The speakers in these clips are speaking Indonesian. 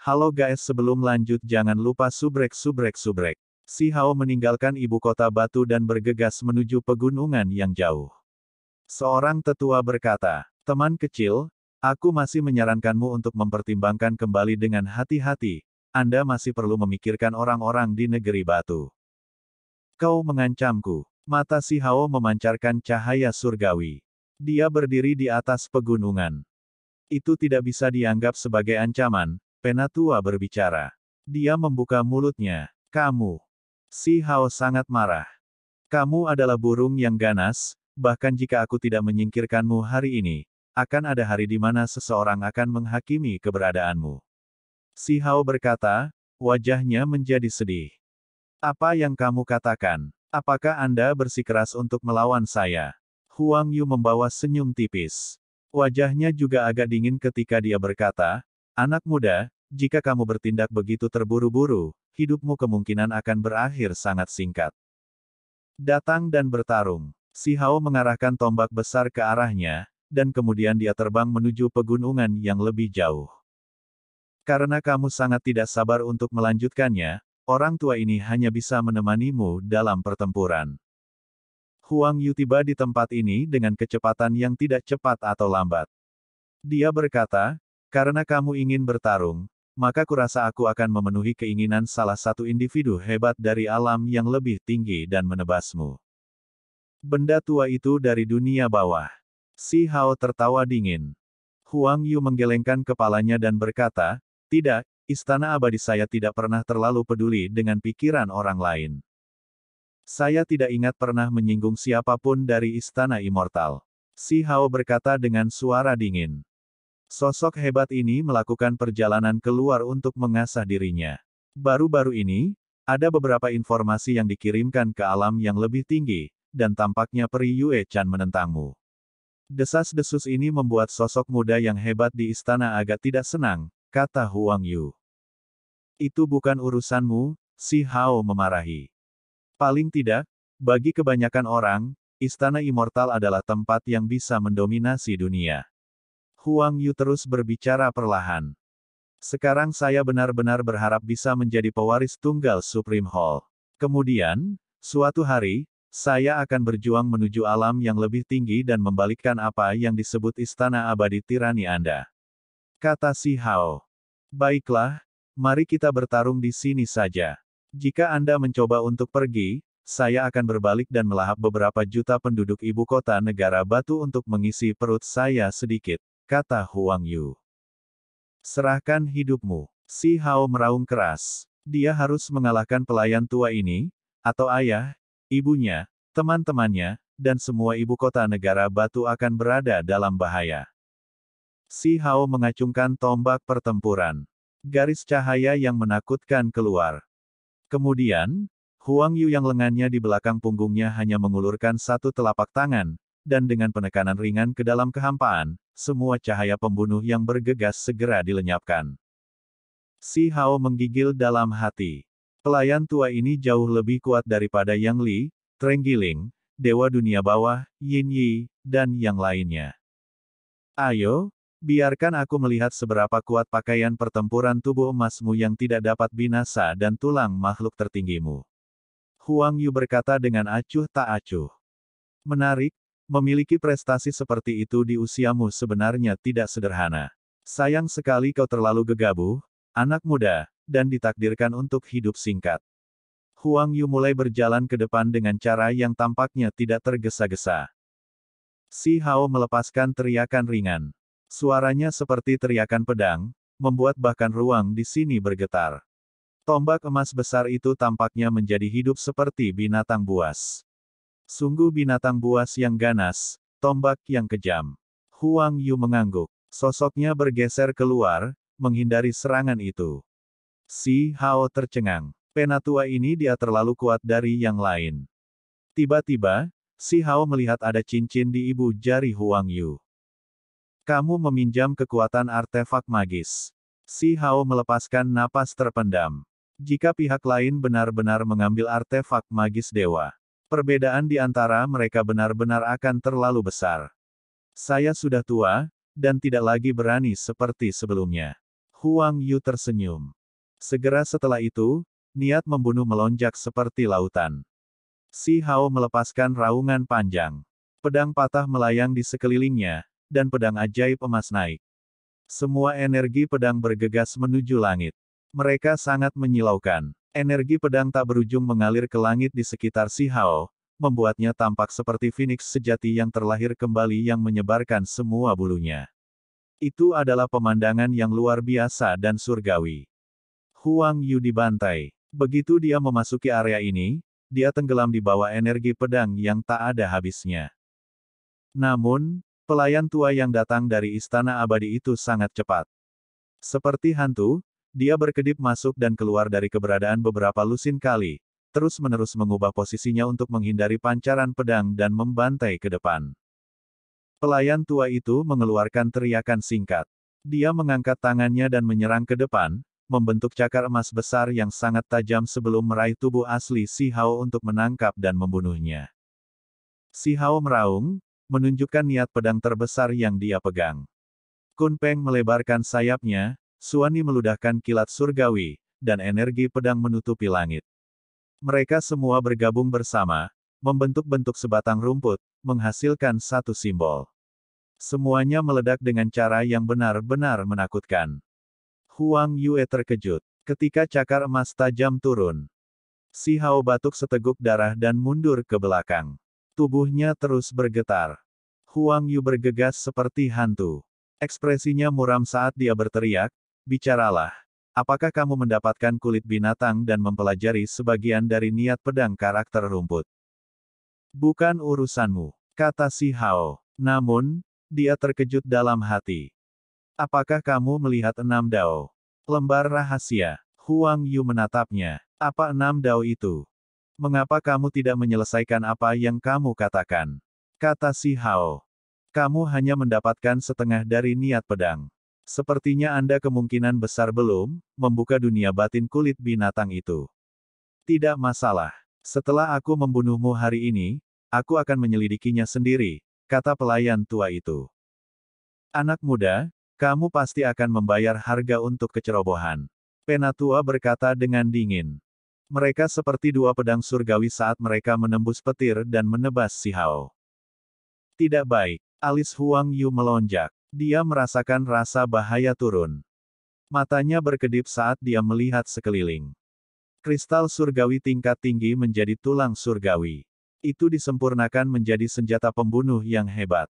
Halo guys, sebelum lanjut jangan lupa subrek. Si Hao meninggalkan ibu kota batu dan bergegas menuju pegunungan yang jauh. Seorang tetua berkata, teman kecil, aku masih menyarankanmu untuk mempertimbangkan kembali dengan hati-hati. Anda masih perlu memikirkan orang-orang di negeri batu. Kau mengancamku. Mata si Hao memancarkan cahaya surgawi. Dia berdiri di atas pegunungan. Itu tidak bisa dianggap sebagai ancaman. Penatua berbicara. Dia membuka mulutnya. Kamu. Si Hao sangat marah. Kamu adalah burung yang ganas, bahkan jika aku tidak menyingkirkanmu hari ini, akan ada hari di mana seseorang akan menghakimi keberadaanmu. Si Hao berkata, wajahnya menjadi sedih. Apa yang kamu katakan? Apakah Anda bersikeras untuk melawan saya? Huang Yu membawa senyum tipis. Wajahnya juga agak dingin ketika dia berkata, anak muda, jika kamu bertindak begitu terburu-buru, hidupmu kemungkinan akan berakhir sangat singkat. Datang dan bertarung. Si Hao mengarahkan tombak besar ke arahnya, dan kemudian dia terbang menuju pegunungan yang lebih jauh. Karena kamu sangat tidak sabar untuk melanjutkannya, orang tua ini hanya bisa menemanimu dalam pertempuran. Huang Yu tiba di tempat ini dengan kecepatan yang tidak cepat atau lambat. Dia berkata, karena kamu ingin bertarung, maka kurasa aku akan memenuhi keinginan salah satu individu hebat dari alam yang lebih tinggi dan menebasmu. Benda tua itu dari dunia bawah. Si Hao tertawa dingin. Huang Yu menggelengkan kepalanya dan berkata, tidak, istana abadi saya tidak pernah terlalu peduli dengan pikiran orang lain. Saya tidak ingat pernah menyinggung siapapun dari istana immortal. Si Hao berkata dengan suara dingin. Sosok hebat ini melakukan perjalanan keluar untuk mengasah dirinya. Baru-baru ini, ada beberapa informasi yang dikirimkan ke alam yang lebih tinggi, dan tampaknya Peri Yue Chan menentangmu. Desas-desus ini membuat sosok muda yang hebat di istana agak tidak senang, kata Huang Yu. Itu bukan urusanmu, si Hao memarahi. Paling tidak, bagi kebanyakan orang, istana immortal adalah tempat yang bisa mendominasi dunia. Huang Yu terus berbicara perlahan. Sekarang saya benar-benar berharap bisa menjadi pewaris tunggal Supreme Hall. Kemudian, suatu hari, saya akan berjuang menuju alam yang lebih tinggi dan membalikkan apa yang disebut istana abadi tirani Anda. Kata si Hao. Baiklah, mari kita bertarung di sini saja. Jika Anda mencoba untuk pergi, saya akan berbalik dan melahap beberapa juta penduduk ibu kota negara batu untuk mengisi perut saya sedikit. Kata Huang Yu. Serahkan hidupmu. Si Hao meraung keras. Dia harus mengalahkan pelayan tua ini, atau ayah, ibunya, teman-temannya, dan semua ibu kota negara batu akan berada dalam bahaya. Si Hao mengacungkan tombak pertempuran. Garis cahaya yang menakutkan keluar. Kemudian, Huang Yu yang lengannya di belakang punggungnya hanya mengulurkan satu telapak tangan, dan dengan penekanan ringan ke dalam kehampaan, semua cahaya pembunuh yang bergegas segera dilenyapkan. Si Hao menggigil dalam hati. Pelayan tua ini jauh lebih kuat daripada Yang Li, Trenggiling, Dewa Dunia Bawah, Yin Yi, dan yang lainnya. Ayo, biarkan aku melihat seberapa kuat pakaian pertempuran tubuh emasmu yang tidak dapat binasa dan tulang makhluk tertinggimu. Huang Yu berkata dengan acuh tak acuh. Menarik. Memiliki prestasi seperti itu di usiamu sebenarnya tidak sederhana. Sayang sekali kau terlalu gegabah, anak muda, dan ditakdirkan untuk hidup singkat. Huang Yu mulai berjalan ke depan dengan cara yang tampaknya tidak tergesa-gesa. Si Hao melepaskan teriakan ringan. Suaranya seperti teriakan pedang, membuat bahkan ruang di sini bergetar. Tombak emas besar itu tampaknya menjadi hidup seperti binatang buas. Sungguh binatang buas yang ganas, tombak yang kejam. Huang Yu mengangguk. Sosoknya bergeser keluar, menghindari serangan itu. Si Hao tercengang. Penatua ini dia terlalu kuat dari yang lain. Tiba-tiba, si Hao melihat ada cincin di ibu jari Huang Yu. Kamu meminjam kekuatan artefak magis. Si Hao melepaskan napas terpendam. Jika pihak lain benar-benar mengambil artefak magis dewa, perbedaan di antara mereka benar-benar akan terlalu besar. Saya sudah tua, dan tidak lagi berani seperti sebelumnya. Huang Yu tersenyum. Segera setelah itu, niat membunuh melonjak seperti lautan. Si Hao melepaskan raungan panjang. Pedang patah melayang di sekelilingnya, dan pedang ajaib emas naik. Semua energi pedang bergegas menuju langit. Mereka sangat menyilaukan. Energi pedang tak berujung mengalir ke langit di sekitar si Hao, membuatnya tampak seperti Phoenix sejati yang terlahir kembali yang menyebarkan semua bulunya. Itu adalah pemandangan yang luar biasa dan surgawi. Huang Yu dibantai. Begitu dia memasuki area ini, dia tenggelam di bawah energi pedang yang tak ada habisnya. Namun, pelayan tua yang datang dari Istana Abadi itu sangat cepat. Seperti hantu, dia berkedip masuk dan keluar dari keberadaan beberapa lusin kali, terus-menerus mengubah posisinya untuk menghindari pancaran pedang dan membantai ke depan. Pelayan tua itu mengeluarkan teriakan singkat. Dia mengangkat tangannya dan menyerang ke depan, membentuk cakar emas besar yang sangat tajam sebelum meraih tubuh asli Si Hao untuk menangkap dan membunuhnya. Si Hao meraung, menunjukkan niat pedang terbesar yang dia pegang. Kun Peng melebarkan sayapnya, Suani meludahkan kilat surgawi, dan energi pedang menutupi langit. Mereka semua bergabung bersama, membentuk-bentuk sebatang rumput, menghasilkan satu simbol. Semuanya meledak dengan cara yang benar-benar menakutkan. Huang Yue terkejut ketika cakar emas tajam turun. Si Hao batuk seteguk darah dan mundur ke belakang. Tubuhnya terus bergetar. Huang Yu bergegas seperti hantu. Ekspresinya muram saat dia berteriak, "Bicaralah. Apakah kamu mendapatkan kulit binatang dan mempelajari sebagian dari niat pedang karakter rumput?" "Bukan urusanmu," kata si Hao. Namun, dia terkejut dalam hati. "Apakah kamu melihat 6 dao? Lembar rahasia." Huang Yu menatapnya. "Apa 6 dao itu? Mengapa kamu tidak menyelesaikan apa yang kamu katakan?" Kata si Hao. "Kamu hanya mendapatkan setengah dari niat pedang. Sepertinya Anda kemungkinan besar belum membuka dunia batin kulit binatang itu. Tidak masalah. Setelah aku membunuhmu hari ini, aku akan menyelidikinya sendiri," kata pelayan tua itu. "Anak muda, kamu pasti akan membayar harga untuk kecerobohan," Penatua berkata dengan dingin. Mereka seperti dua pedang surgawi saat mereka menembus petir dan menebas si Hao. Tidak baik, alis Huang Yu melonjak. Dia merasakan rasa bahaya turun. Matanya berkedip saat dia melihat sekeliling. Kristal surgawi tingkat tinggi menjadi tulang surgawi. Itu disempurnakan menjadi senjata pembunuh yang hebat.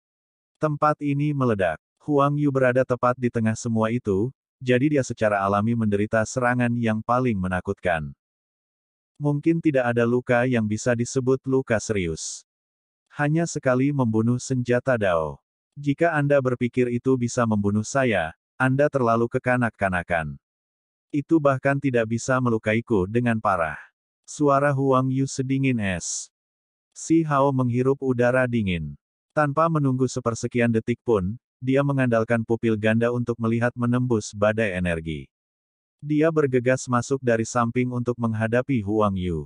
Tempat ini meledak. Huang Yu berada tepat di tengah semua itu, jadi dia secara alami menderita serangan yang paling menakutkan. Mungkin tidak ada luka yang bisa disebut luka serius. Hanya sekali membunuh senjata Dao. Jika Anda berpikir itu bisa membunuh saya, Anda terlalu kekanak-kanakan. Itu bahkan tidak bisa melukaiku dengan parah. Suara Huang Yu sedingin es. Si Hao menghirup udara dingin. Tanpa menunggu sepersekian detik pun, dia mengandalkan pupil ganda untuk melihat menembus badai energi. Dia bergegas masuk dari samping untuk menghadapi Huang Yu.